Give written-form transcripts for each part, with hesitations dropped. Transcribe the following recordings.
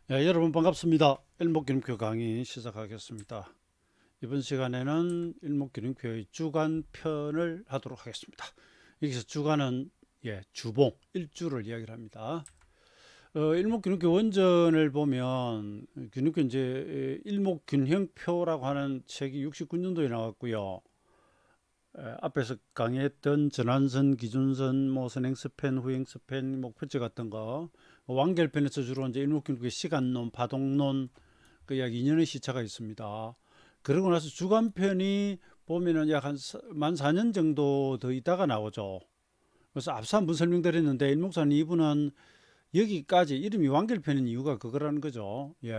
여러분 반갑습니다. 일목균형표 강의 시작하겠습니다. 이번 시간에는 일목균형표의 주간편을 하도록 하겠습니다. 여기서 주간은 주봉, 일주를 이야기를 합니다. 일목균형표 원전을 보면 균형표 이제 일목균형표라고 하는 책이 69년도에 나왔고요. 앞에서 강의했던 전환선, 기준선, 뭐 선행스팬, 후행스팬, 목표치 같은 거 완결편에서 주로 이제 일목균형의 시간론, 파동론 그 약 2년의 시차가 있습니다. 그러고 나서 주간편이 보면은 약 한 만 4년 정도 더 있다가 나오죠. 그래서 앞서 한번 설명드렸는데 일목산 2부는 여기까지 이름이 완결편인 이유가 그거라는 거죠. 이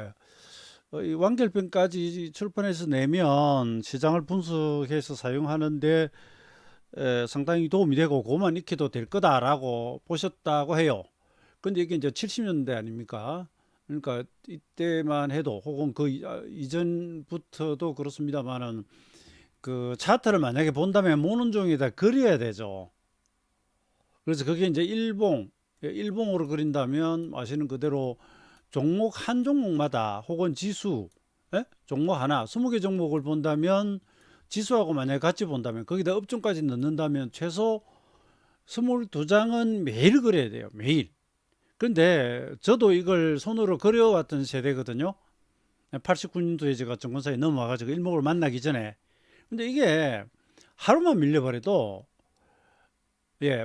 완결편까지 출판해서 내면 시장을 분석해서 사용하는데 상당히 도움이 되고 그것만 익혀도 될 거다라고 보셨다고 해요. 근데 이게 이제 70년대 아닙니까? 그러니까 이때만 해도 혹은 그 이전부터도 그렇습니다만은 그 차트를 만약에 본다면 모논종에다 그려야 되죠. 그래서 그게 이제 일봉으로 그린다면 아시는 그대로 종목 한 종목마다 혹은 지수, 종목 하나, 20개 종목을 본다면 지수하고 만약에 같이 본다면 거기다 업종까지 넣는다면 최소 22장은 매일 그려야 돼요. 매일. 근데 저도 이걸 손으로 그려왔던 세대거든요. 89년도에 제가 증권사에 넘어와가지고 일목을 만나기 전에. 근데 이게 하루만 밀려버려도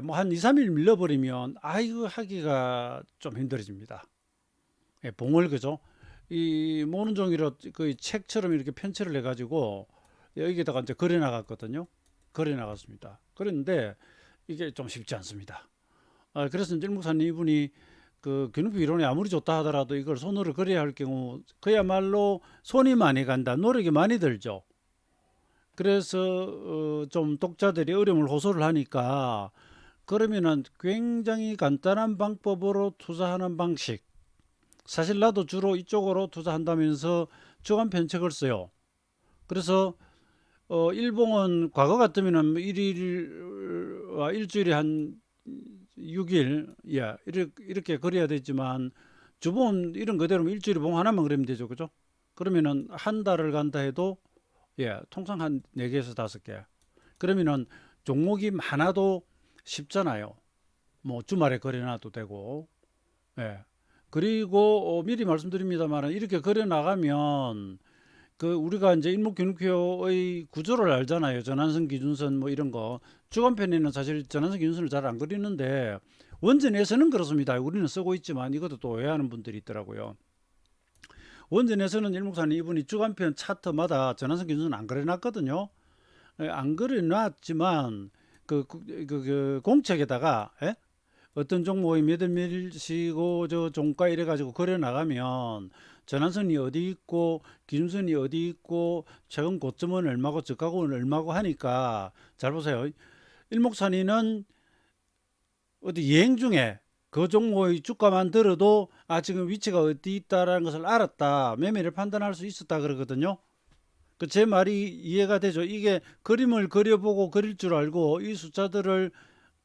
뭐 한 2, 3일 밀려버리면 이거 하기가 좀 힘들어집니다. 봉을 그죠? 이 모는 종이로 그 책처럼 이렇게 편체를 해가지고 여기다가 이제 그려 나갔거든요. 그려 나갔습니다. 그런데 이게 좀 쉽지 않습니다. 그래서 이제 일목사님 이분이 그 균형표 이론이 아무리 좋다 하더라도 이걸 손으로 그려야 할 경우 그야말로 손이 많이 간다, 노력이 많이 들죠. 그래서 좀 독자들이 어려움을 호소를 하니까 그러면은 굉장히 간단한 방법으로 투자하는 방식. 사실 나도 주로 이쪽으로 투자한다면서 주간 편책을 써요. 그래서 일봉은 과거 같으면은 일주일에 한 6일, 이렇게 그려야 되지만 주봉은 이런 그대로 일주일에 봉 하나만 그리면 되죠, 그죠? 그러면은 한 달을 간다 해도 통상 한 4개에서 5개. 그러면은 종목이 많아도 쉽잖아요. 뭐 주말에 그려놔도 되고, 예. 그리고 미리 말씀드립니다만 이렇게 그려 나가면 그 우리가 이제 일목균형표의 구조를 알잖아요. 전환선, 기준선 뭐 이런 거. 주간편에는 사실 전환선, 기준선을 잘 안 그리는데 원전에서는 그렇습니다. 우리는 쓰고 있지만 이것도 또 오해하는 분들이 있더라고요. 원전에서는 일목사님 이분이 주간편 차트마다 전환선, 기준선 안 그려놨거든요. 안 그려놨지만 그 공책에다가 어떤 종목이 몇월 며칠시고 저 종가 이래 가지고 그려 나가면 전환선이 어디 있고 기준선이 어디 있고 최근 고점은 얼마고 저가고는 얼마고 하니까 잘 보세요. 일목산이는 어디 여행 중에 그 종목의 주가만 들어도 지금 위치가 어디 있다라는 것을 알았다, 매매를 판단할 수 있었다 그러거든요. 그 제 말이 이해가 되죠. 이게 그림을 그려보고 그릴 줄 알고 이 숫자들을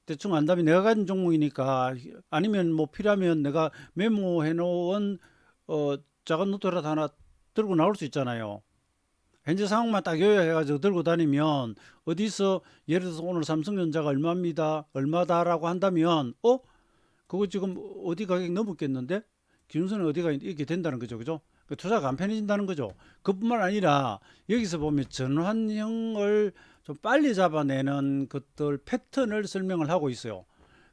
대충 안다면 내가 가진 종목이니까, 아니면 뭐 필요하면 내가 메모해 놓은 어, 작은 노트라도 하나 들고 나올 수 있잖아요. 현재 상황만 딱 요약해가지고 들고 다니면 어디서 예를 들어서 오늘 삼성전자가 얼마입니다, 얼마다라고 한다면 그거 지금 어디 가격 넘었겠는데 기준선은 어디가 이렇게 된다는 거죠, 그죠? 그 투자가 안 편해진다는 거죠. 그뿐만 아니라 여기서 보면 전환형을 좀 빨리 잡아내는 것들 패턴을 설명을 하고 있어요.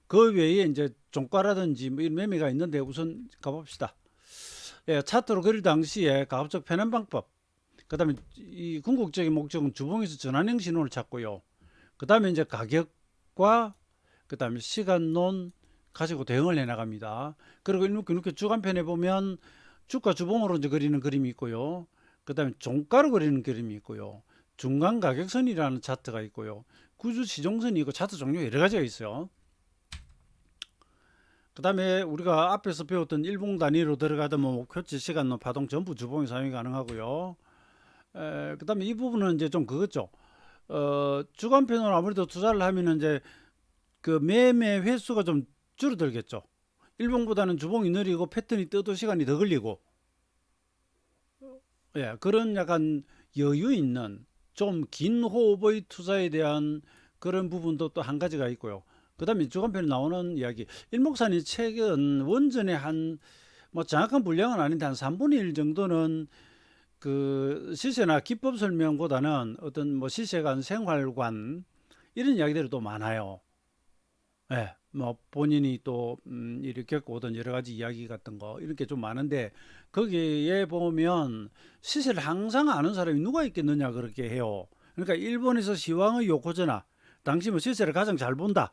그 외에 이제 종가라든지 뭐 이런 매매가 있는데 우선 가봅시다. 차트로 그릴 당시에 가급적 편한 방법. 그다음에 이 궁극적인 목적은 주봉에서 전환형 신호를 찾고요. 그다음에 이제 가격과 그다음에 시간론 가지고 대응을 해 나갑니다. 그리고 이렇게 주간편에 보면 주가 주봉으로 이제 그리는 그림이 있고요. 그다음에 종가로 그리는 그림이 있고요. 중간 가격선이라는 차트가 있고요. 구주 지정선이 있고 차트 종류 여러 가지가 있어요. 그다음에 우리가 앞에서 배웠던 일봉 단위로 들어가던 뭐 목표치, 시간론, 파동 전부 주봉이 사용이 가능하고요. 그다음에 이 부분은 이제 좀 그거죠. 주간편으로 아무래도 투자를 하면은 이제 그 매매 횟수가 좀 줄어들겠죠. 일봉보다는 주봉이 느리고 패턴이 떠도 시간이 더 걸리고, 예, 그런 약간 여유 있는 좀 긴 호흡의 투자에 대한 그런 부분도 또 한 가지가 있고요. 그다음에 주간편에 나오는 이야기, 일목산이 책은 원전의 한 뭐 정확한 분량은 아닌데 한 3분의 1 정도는 그 시세나 기법 설명보다는 어떤 뭐 시세관, 생활관 이런 이야기들이 또 많아요. 예, 뭐 본인이 또 이렇게 겪어오던 여러 가지 이야기 같은 거 이렇게 좀 많은데 거기에 보면 시세를 항상 아는 사람이 누가 있겠느냐 그렇게 해요. 그러니까 일본에서 시황의 요코즈나 당시 뭐 시세를 가장 잘 본다.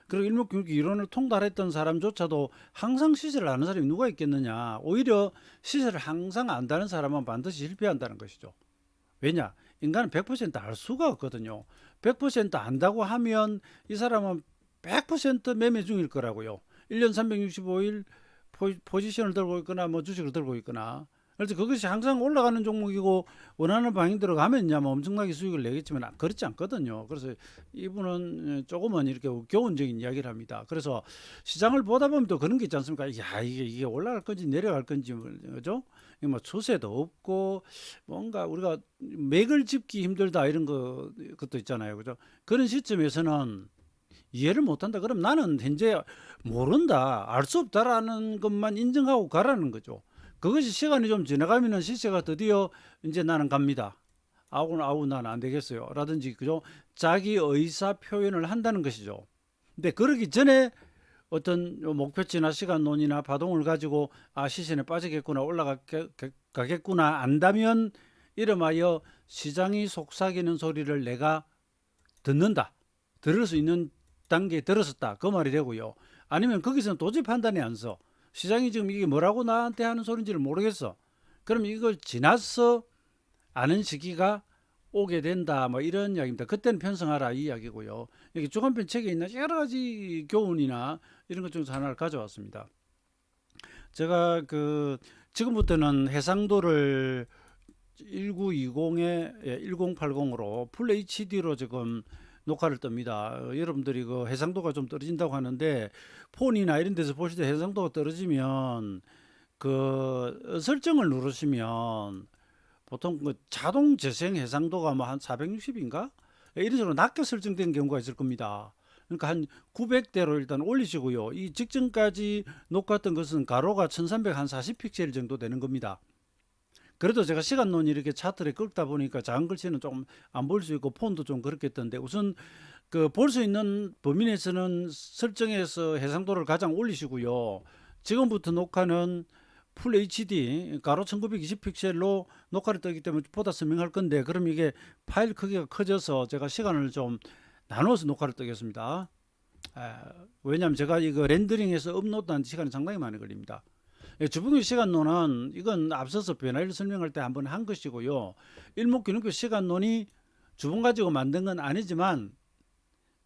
그리고 일목균기 이론을 통달했던 사람조차도 항상 시세를 아는 사람이 누가 있겠느냐. 오히려 시세를 항상 안다는 사람은 반드시 실패한다는 것이죠. 왜냐? 인간은 100%알 수가 없거든요. 100% 안다고 하면 이 사람은 100% 매매 중일 거라고요. 1년 365일 포지션을 들고 있거나 뭐 주식을 들고 있거나. 그래서 그것이 항상 올라가는 종목이고 원하는 방향대로 가면야 뭐 엄청나게 수익을 내겠지만 그렇지 않거든요. 그래서 이분은 조금은 이렇게 교훈적인 이야기를 합니다. 그래서 시장을 보다 보면 또 그런 게 있지 않습니까? 야, 이게 올라갈 건지 내려갈 건지, 그죠? 뭐 추세도 없고 뭔가 우리가 맥을 짚기 힘들다 이런 것도 있잖아요. 그죠? 그런 시점에서는 이해를 못한다. 그럼 나는 현재 모른다, 알 수 없다라는 것만 인정하고 가라는 거죠. 그것이 시간이 좀 지나가면은 시세가 드디어 이제 나는 갑니다. 아우 나는 안 되겠어요. 라든지 그죠? 자기 의사 표현을 한다는 것이죠. 근데 그러기 전에 어떤 목표치나 시간론이나 파동을 가지고 아 시세는 빠지겠구나 올라가겠구나 안다면 이름하여 시장이 속삭이는 소리를 내가 듣는다. 들을 수 있는 단계에 들었었다. 그 말이 되고요. 아니면 거기서는 도저히 판단이 안 서. 시장이 지금 이게 뭐라고 나한테 하는 소리인지를 모르겠어. 그럼 이걸 지나서 아는 시기가 오게 된다. 뭐 이런 이야기입니다. 그때는 편성하라 이 이야기고요. 여기 주간편 책에 있는 여러 가지 교훈이나 이런 것 중에서 하나를 가져왔습니다. 제가 그 지금부터는 해상도를 1920에 1080으로 풀 HD로 지금 녹화를 뜹니다. 여러분들이 그 해상도가 좀 떨어진다고 하는데 폰이나 이런 데서 보실 때 해상도가 떨어지면 그 설정을 누르시면 보통 그 자동 재생 해상도가 뭐 한 460인가? 이런 식으로 낮게 설정된 경우가 있을 겁니다. 그러니까 한 900대로 일단 올리시고요. 이 직전까지 녹화했던 것은 가로가 1340 픽셀 정도 되는 겁니다. 그래도 제가 시간론이 이렇게 차트를 긁다 보니까 작은 글씨는 조금 안 볼 수 있고 폰도 좀 그렇겠던데 우선 그 볼 수 있는 범위 내에서는 설정해서 해상도를 가장 올리시고요. 지금부터 녹화는 풀 HD 가로 1920 픽셀로 녹화를 뜨기 때문에 보다 선명할 건데 그럼 이게 파일 크기가 커져서 제가 시간을 좀 나눠서 녹화를 뜨겠습니다. 왜냐하면 제가 이거 렌더링해서 업로드하는 시간이 상당히 많이 걸립니다. 주봉의 시간론은 이건 앞서서 변화를 설명할 때 한번 한 것이고요. 일목균형표 시간론이 주봉 가지고 만든 건 아니지만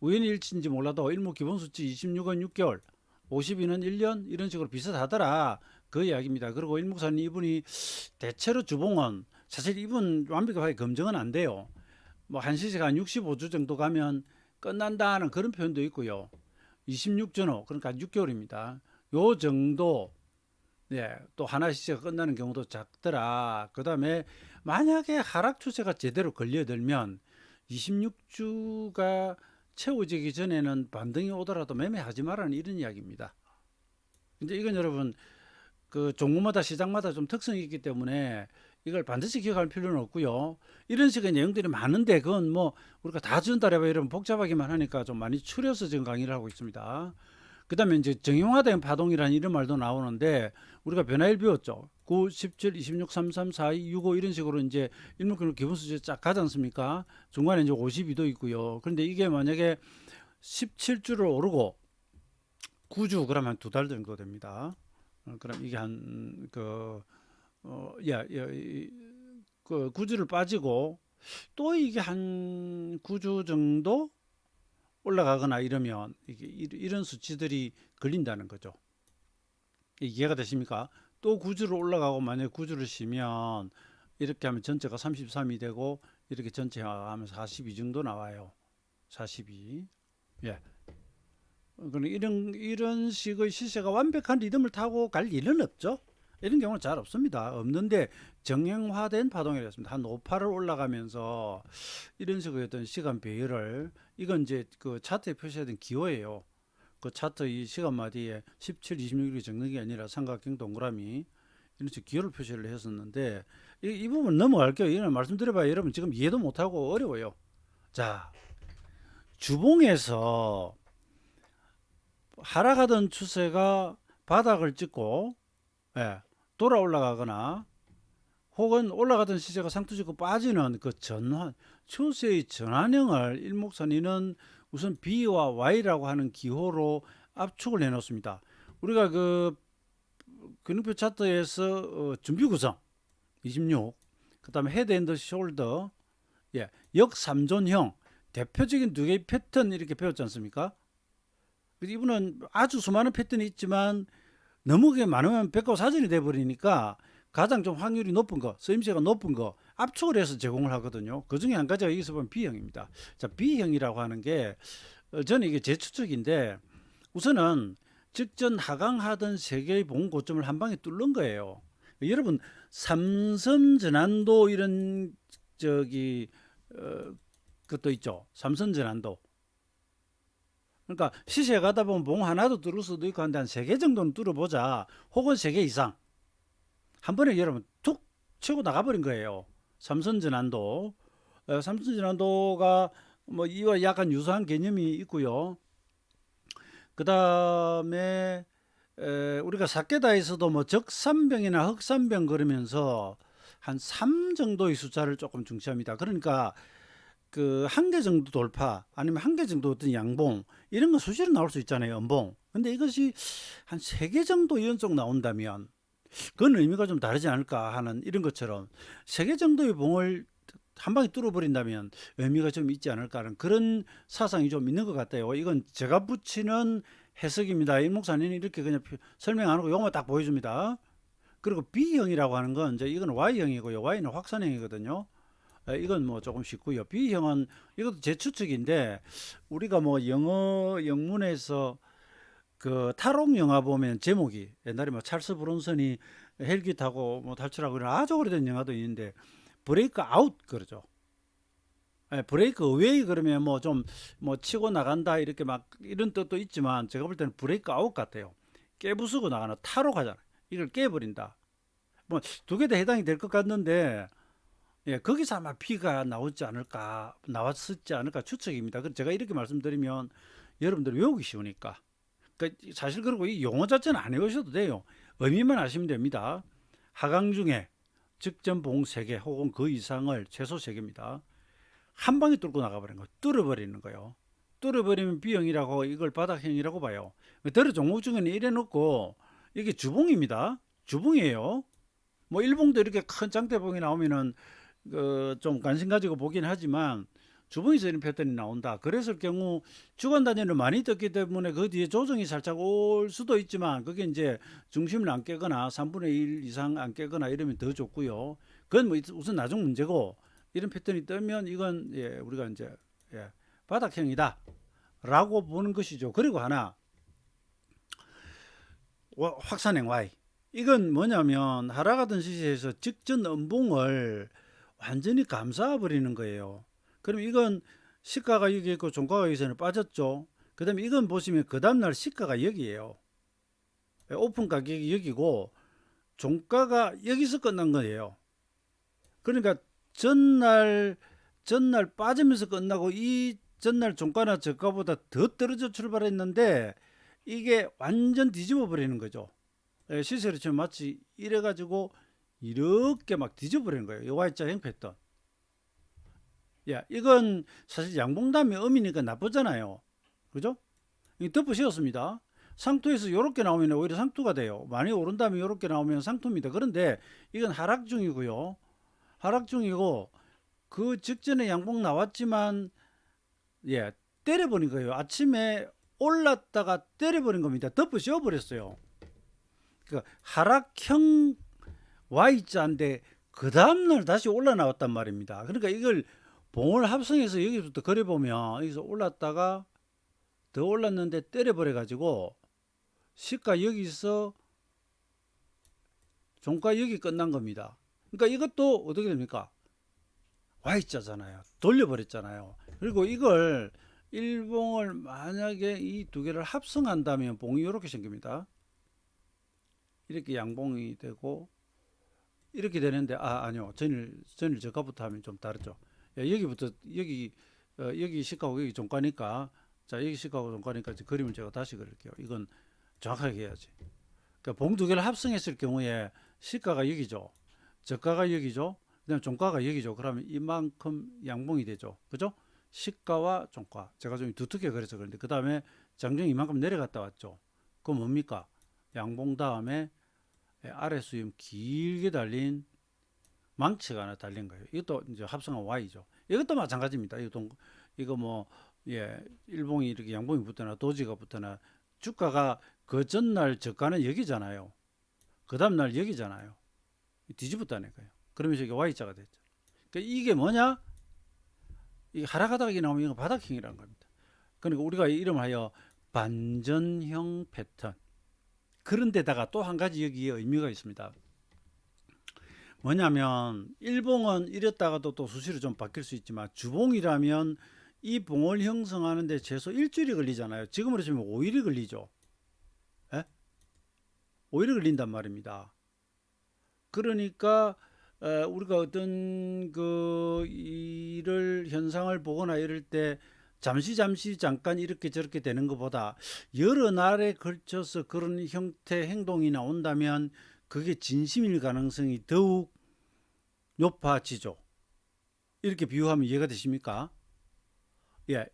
우연히 일치인지 몰라도 일목기본수치 26은 6개월, 52는 1년 이런 식으로 비슷하더라. 그 이야기입니다. 그리고 일목사님 이분이 대체로 주봉은 사실 이분 완벽하게 검증은 안 돼요. 뭐 한시세가 한 65주 정도 가면 끝난다는 그런 표현도 있고요. 26전후 그러니까 6개월입니다. 요 정도 네, 또 하나 시세가 끝나는 경우도 작더라. 그 다음에 만약에 하락 추세가 제대로 걸려들면 26주가 채워지기 전에는 반등이 오더라도 매매하지 말라는 이런 이야기입니다. 근데 이건 여러분 그 종목마다 시장마다 좀 특성이 있기 때문에 이걸 반드시 기억할 필요는 없고요. 이런 식의 내용들이 많은데 그건 뭐 우리가 다 전달해봐 이러면 복잡하기만 하니까 좀 많이 추려서 지금 강의를 하고 있습니다. 그 다음에 이제 정형화된 파동이라는 이런 말도 나오는데 우리가 변화일 배웠죠. 9, 17, 26, 33, 42, 65 이런 식으로 이제 일목균형 기본수치 쫙 가지 않습니까? 중간에 이제 52도 있고요. 그런데 이게 만약에 17주를 오르고 9주 그러면 두 달 정도 됩니다. 그럼 이게 한그 그 9주를 빠지고 또 이게 한 9주 정도 올라가거나 이러면 이런 수치들이 걸린다는 거죠. 이해가 되십니까? 또 9주를 올라가고 만약 9주를 쉬면 이렇게 하면 전체가 33이 되고 이렇게 전체하면서 42 정도 나와요. 42. 예. 그럼 이런 식의 시세가 완벽한 리듬을 타고 갈 일은 없죠. 이런 경우는 잘 없습니다. 없는데 정형화된 파동이었습니다. 한 5,8을 올라가면서 이런 식의 어떤 시간 배열을, 이건 이제 그 차트에 표시된 기호예요. 그 차트 이 시간마디에 17, 26이 적는 게 아니라 삼각형 동그라미 이런 식으로 기호를 표시를 했었는데, 이 부분 넘어갈게요. 이런 말씀드려봐야 여러분 지금 이해도 못하고 어려워요. 자, 주봉에서 하락하던 추세가 바닥을 찍고, 예, 돌아 올라가거나 혹은 올라가던 시세가 상투 찍고 빠지는 그 전환, 추세의 전환형을 일목선이는 우선 B와 Y라고 하는 기호로 압축을 해놓습니다. 우리가 그 근육표 차트에서 준비 구성 26, 그 다음에 헤드 앤더 숄더, 예, 역삼존형 대표적인 두 개의 패턴 이렇게 배웠지 않습니까? 이분은 아주 수많은 패턴이 있지만 너무 많으면 백과사전이 돼버리니까 가장 좀 확률이 높은 거, 쓰임새가 높은 거 압축을 해서 제공을 하거든요. 그 중에 한 가지가 여기서 보면 B형입니다. 자, B형이라고 하는 게 저는 이게 제 추측인데, 우선은 직전 하강하던 세 개의 봉 고점을 한 방에 뚫는 거예요. 여러분 삼선 전환도 이런 저기 그것도 있죠. 삼선 전환도. 그러니까 시세 가다 보면 봉 하나도 뚫을 수도 있고 한데 한 세 개 정도는 뚫어보자. 혹은 세 개 이상. 한 번에 여러분 툭 치고 나가버린 거예요. 삼선 전환도. 삼선 전환도가 뭐 이와 약간 유사한 개념이 있고요. 그 다음에 우리가 사케다에서도 뭐 적산병이나 흑산병 그러면서 한 3 정도의 숫자를 조금 중시합니다. 그러니까 그 한 개 정도 돌파 아니면 한 개 정도 어떤 양봉 이런 거 수시로 나올 수 있잖아요. 연봉. 근데 이것이 한 3개 정도 연속 나온다면 그건 의미가 좀 다르지 않을까 하는, 이런 것처럼 3개 정도의 봉을 한 방에 뚫어버린다면 의미가 좀 있지 않을까 하는 그런 사상이 좀 있는 것 같아요. 이건 제가 붙이는 해석입니다. 임 목사님이 이렇게 그냥 설명 안 하고 요것만 딱 보여줍니다. 그리고 B형이라고 하는 건 이제 이건 Y형이고요. Y는 확산형이거든요. 이건 뭐 조금 쉽고요. B형은 이것도 제 추측인데, 우리가 뭐 영어 영문에서 그 탈옥 영화 보면 제목이 옛날에 뭐 찰스 브론슨이 헬기 타고 뭐 탈출하고 이런 아주 오래된 영화도 있는데 브레이크 아웃 그러죠. 브레이크 어웨이 그러면 뭐 좀 뭐 치고 나간다 이렇게 막 이런 뜻도 있지만 제가 볼 때는 브레이크 아웃 같아요. 깨부수고 나가는, 타로 가잖아요. 이걸 깨버린다. 뭐 두 개 다 해당이 될 것 같는데, 예, 거기서 아마 B가 나오지 않을까, 나왔었지 않을까 추측입니다. 그래서 제가 이렇게 말씀드리면 여러분들 외우기 쉬우니까. 사실 그리고 이 용어 자체는 안 외우셔도 돼요. 의미만 아시면 됩니다. 하강 중에 직전 봉 3개 혹은 그 이상을 최소 3개입니다. 한 방에 뚫고 나가버리는 거예요. 뚫어버리는 거예요. 뚫어버리면 B형이라고, 이걸 바닥형이라고 봐요. 들어 종목 중에는 이래 놓고 이게 주봉입니다. 주봉이에요. 뭐 일봉도 이렇게 큰 장대봉이 나오면은 좀 관심 가지고 보긴 하지만 주봉에서 이런 패턴이 나온다. 그랬을 경우 주간 단위를 많이 떴기 때문에 그 뒤에 조정이 살짝 올 수도 있지만 그게 이제 중심을 안 깨거나 3분의 1 이상 안 깨거나 이러면 더 좋고요. 그건 뭐 우선 나중 문제고, 이런 패턴이 뜨면 이건 예, 우리가 이제 예, 바닥형이다 라고 보는 것이죠. 그리고 하나, 확산형 Y. 이건 뭐냐면 하락하던 시세에서 직전 음봉을 완전히 감싸 버리는 거예요. 그럼 이건 시가가 여기 있고 종가가 여기서는 빠졌죠. 그 다음에 이건 보시면 그 다음날 시가가 여기에요. 오픈 가격이 여기고 종가가 여기서 끝난 거예요. 그러니까 전날 빠지면서 끝나고 이 전날 종가나 저가보다 더 떨어져 출발했는데 이게 완전 뒤집어 버리는 거죠. 시세로 치면 마치 이래 가지고 이렇게 막 뒤집어 버리는 거예요. 요 Y자형 패턴. 야, 이건 사실 양봉담이 음이니까 나쁘잖아요. 그죠? 덮어 씌웠습니다. 상투에서 이렇게 나오면 오히려 상투가 돼요. 많이 오른 다음에 이렇게 나오면 상투입니다. 그런데 이건 하락 중이고요. 하락 중이고 그 직전에 양봉 나왔지만 예, 때려버린 거예요. 아침에 올랐다가 때려버린 겁니다. 덮어 씌워버렸어요. 그러니까 하락형 Y자인데 그 다음날 다시 올라 나왔단 말입니다. 그러니까 이걸 봉을 합성해서 여기부터 그려보면 여기서 올랐다가 더 올랐는데 때려버려 가지고 시가 여기서 종가 여기 끝난 겁니다. 그러니까 이것도 어떻게 됩니까? Y자잖아요. 돌려버렸잖아요. 그리고 이걸 일봉을 만약에 이 두 개를 합성한다면 봉이 이렇게 생깁니다. 이렇게 양봉이 되고 이렇게 되는데 아니요. 전일 저가부터 하면 좀 다르죠. 여기부터 여기 시가고 여기 종가니까 자 여기 시가고 종가니까 그림을 제가 다시 그릴게요. 이건 정확하게 해야지. 그러니까 봉 두 개를 합성했을 경우에 시가가 여기죠. 저가가 여기죠. 그다음 종가가 여기죠. 그러면 이만큼 양봉이 되죠. 그죠? 시가와 종가. 제가 좀 두텁게 그래서 그런데 그 다음에 장중이 이만큼 내려갔다 왔죠. 그건 뭡니까? 양봉 다음에 아래 수임 길게 달린 망치가 하나 달린 거예요. 이것도 이제 합성한 Y죠. 이것도 마찬가지입니다. 이거 뭐, 일봉이 이렇게 양봉이 붙거나 도지가 붙거나 주가가 그 전날 저가는 여기잖아요. 그 다음날 여기잖아요. 뒤집었다니까요. 그러면서 이게 Y자가 됐죠. 그러니까 이게 뭐냐? 이 하락하다가 나오면 이거 바닥형이라는 겁니다. 그러니까 우리가 이름을 하여 반전형 패턴. 그런데다가 또 한 가지 여기에 의미가 있습니다. 뭐냐면 일봉은 이랬다가도 또 수시로 좀 바뀔 수 있지만 주봉이라면 이 봉을 형성하는데 최소 일주일이 걸리잖아요. 지금으로 치면 5일이 걸리죠. 5일이 걸린단 말입니다. 그러니까 우리가 어떤 그 일을 현상을 보거나 이럴 때 잠시 잠깐 이렇게 저렇게 되는 것보다 여러 날에 걸쳐서 그런 형태 행동이 나온다면 그게 진심일 가능성이 더욱 높아지죠. 이렇게 비유하면 이해가 되십니까?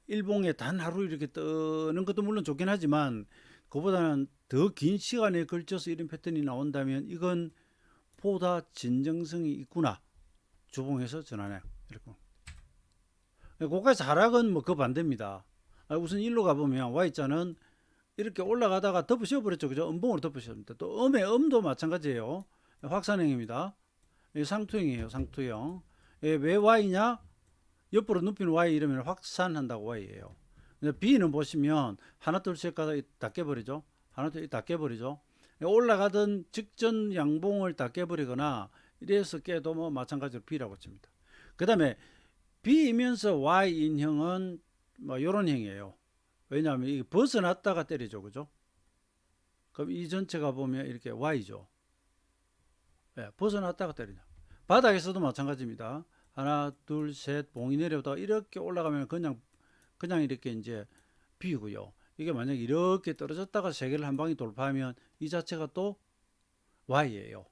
일봉에 단 하루 이렇게 뜨는 것도 물론 좋긴 하지만 그보다는 더 긴 시간에 걸쳐서 이런 패턴이 나온다면 이건 보다 진정성이 있구나. 주봉에서 전환해. 이렇게. 고가에서 하락은 뭐 그 반대입니다. 우선 일로 가보면 Y자는 이렇게 올라가다가 덮으셔 버렸죠. 그죠? 음봉으로 덮으셨습니다. 또 음도 마찬가지예요. 확산형입니다. 상투형이에요. 상투형. 왜 Y냐? 옆으로 눕히는 Y 이러면 확산한다고 Y예요. B는 보시면 하나 둘 셋 가다 다 깨버리죠. 하나 둘 셋 다 깨버리죠. 올라가던 직전 양봉을 다 깨버리거나 이래서 깨도 뭐 마찬가지로 B라고 칩니다. 그 다음에 B이면서 Y인형은 뭐 이런 형이에요. 왜냐하면 이게 벗어났다가 때리죠. 그죠? 그럼 이 전체가 보면 이렇게 Y죠. 벗어났다가 때리죠. 바닥에서도 마찬가지입니다. 하나, 둘, 셋, 봉이 내려오다가 이렇게 올라가면 그냥 이렇게 이제 B고요. 이게 만약에 이렇게 떨어졌다가 세 개를 한 방에 돌파하면 이 자체가 또 Y예요.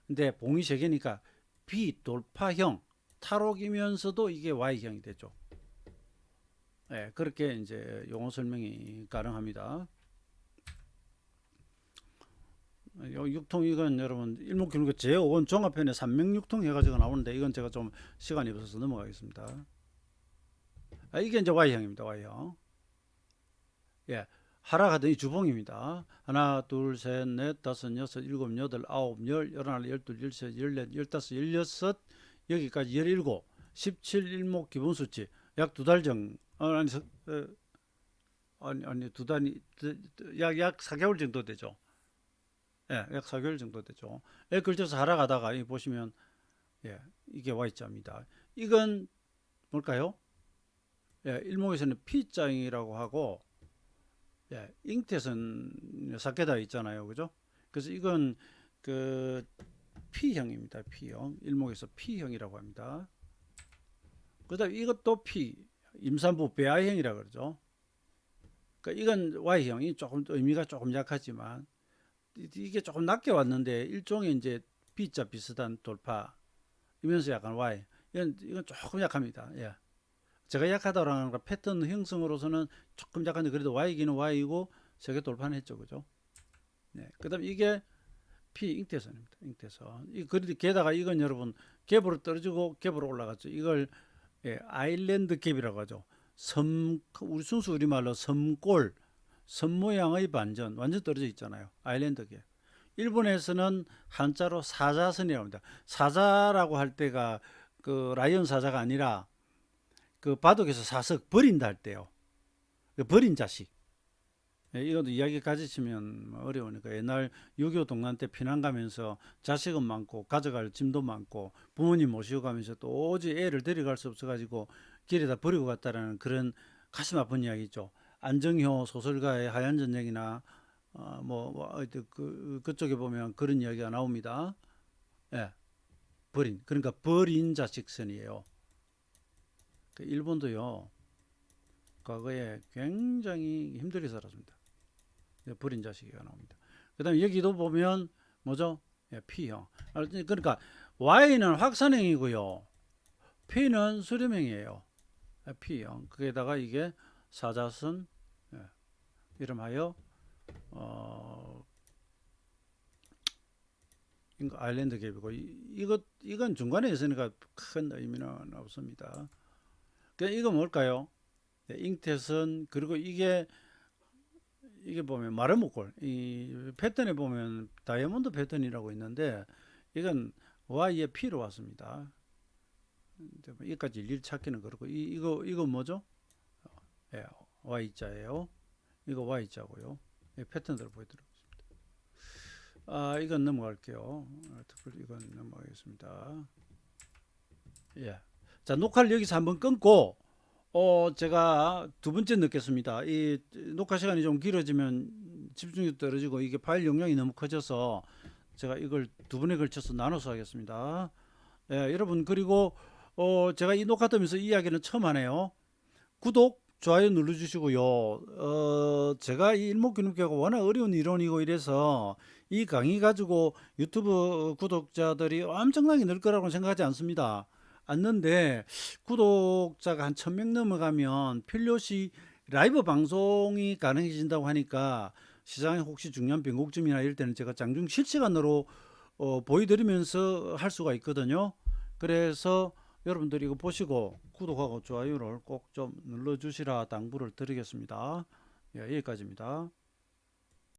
근데 봉이 세 개니까 B 돌파형, 탈옥이면서도 이게 Y형이 되죠. 그렇게 이제 용어 설명이 가능합니다. 육통 이건 여러분 일목균 제5권 종합편에 306통 해가지고 나오는데 이건 제가 좀 시간이 없어서 넘어가겠습니다. 이게 이제 Y형입니다. Y형. 하락하던 이 주봉입니다. 하나, 둘, 셋, 넷, 다섯, 여섯, 일곱, 여덟, 아홉, 열, 열하나, 열둘, 열셋, 열넷, 열다섯, 열여섯, 여기까지 17, 17 일목 기본 수치 약 두 달 정도 아니 두 달이 약 4개월 정도 되죠. 약 4개월 정도 되죠. 걸쳐서 하락하다가 보시면 이게 Y자입니다. 이건 뭘까요? 일목에서는 P자형이라고 하고 잉태선 4개다 있잖아요. 그죠? 그래서 이건 그 P형입니다. P형. 일목에서 P형이라고 합니다. 그 다음에 이것도 P, 임산부 배아형이라 그러죠. 그러니까 이건 Y형이 조금 의미가 조금 약하지만 이게 조금 낮게 왔는데 일종의 이제 B자 비슷한 돌파이면서 약간 Y. 이건 조금 약합니다. 제가 약하다고 하는 건 패턴 형성으로서는 조금 약한데 그래도 Y기는 Y이고 세개 돌파는 했죠. 그죠? 그 다음 이게 P 잉태선입니다. 잉태선. 그런데 게다가 이건 여러분 갭으로 떨어지고 갭으로 올라갔죠. 이걸 아일랜드 갭이라고 하죠. 우리 순수 우리말로 섬골, 섬 모양의 반전, 완전 떨어져 있잖아요. 아일랜드 갭. 일본에서는 한자로 사자선이라고 합니다. 사자라고 할 때가 그 라이언 사자가 아니라 그 바둑에서 사석 버린다 할 때요. 버린 자식. 예, 이것도 이야기 가지치면 어려우니까 옛날 6.25 동란 때 피난 가면서 자식은 많고 가져갈 짐도 많고 부모님 모시고 가면서 또 오지 애를 데려갈 수 없어가지고 길에다 버리고 갔다라는 그런 가슴 아픈 이야기 있죠. 안정효 소설가의 하얀 전쟁이나 그쪽에 보면 그런 이야기가 나옵니다. 예, 그러니까 버린 자식선이에요. 그 일본도요 과거에 굉장히 힘들게 살았습니다. 버린 자식이가 나옵니다. 그 다음에 여기도 보면 뭐죠? 예, P형. 그러니까 Y는 확산형이고요. P는 수렴형이에요. P형. 거기에다가 이게 사자선 예, 이름하여 어, 아일랜드 갭이고 이건 중간에 있으니까 큰 의미는 없습니다. 이거 뭘까요? 네, 잉태선 그리고 이게 보면 마르모골 이 패턴에 보면 다이아몬드 패턴이라고 있는데 이건 Y의 P로 왔습니다. 여기까지 일일이 찾기는 그렇고 이거 뭐죠? 예, Y자예요. 이거 Y자고요. 패턴들을 보여드리겠습니다. 이건 넘어갈게요. 이건 넘어가겠습니다. 예. 자, 녹화를 여기서 한번 끊고 제가 두 번째 넣겠습니다. 이 녹화 시간이 좀 길어지면 집중력도 떨어지고 이게 파일 용량이 너무 커져서 제가 이걸 두 번에 걸쳐서 나눠서 하겠습니다. 예, 여러분 그리고 제가 이 녹화 뜨면서 이 이야기는 처음 하네요. 구독, 좋아요 눌러주시고요. 제가 이 일목균형교가 워낙 어려운 이론이고 이래서 이 강의 가지고 유튜브 구독자들이 엄청나게 늘 거라고 생각하지 않습니다. 않는데 구독자가 한 1000명 넘어가면 필요시 라이브 방송이 가능해진다고 하니까 시장에 혹시 중요한 변곡점이나 이럴 때는 제가 장중 실시간으로 보여드리면서 할 수가 있거든요. 그래서 여러분들이 이거 보시고 구독하고 좋아요를 꼭 좀 눌러주시라 당부를 드리겠습니다. 예, 여기까지입니다.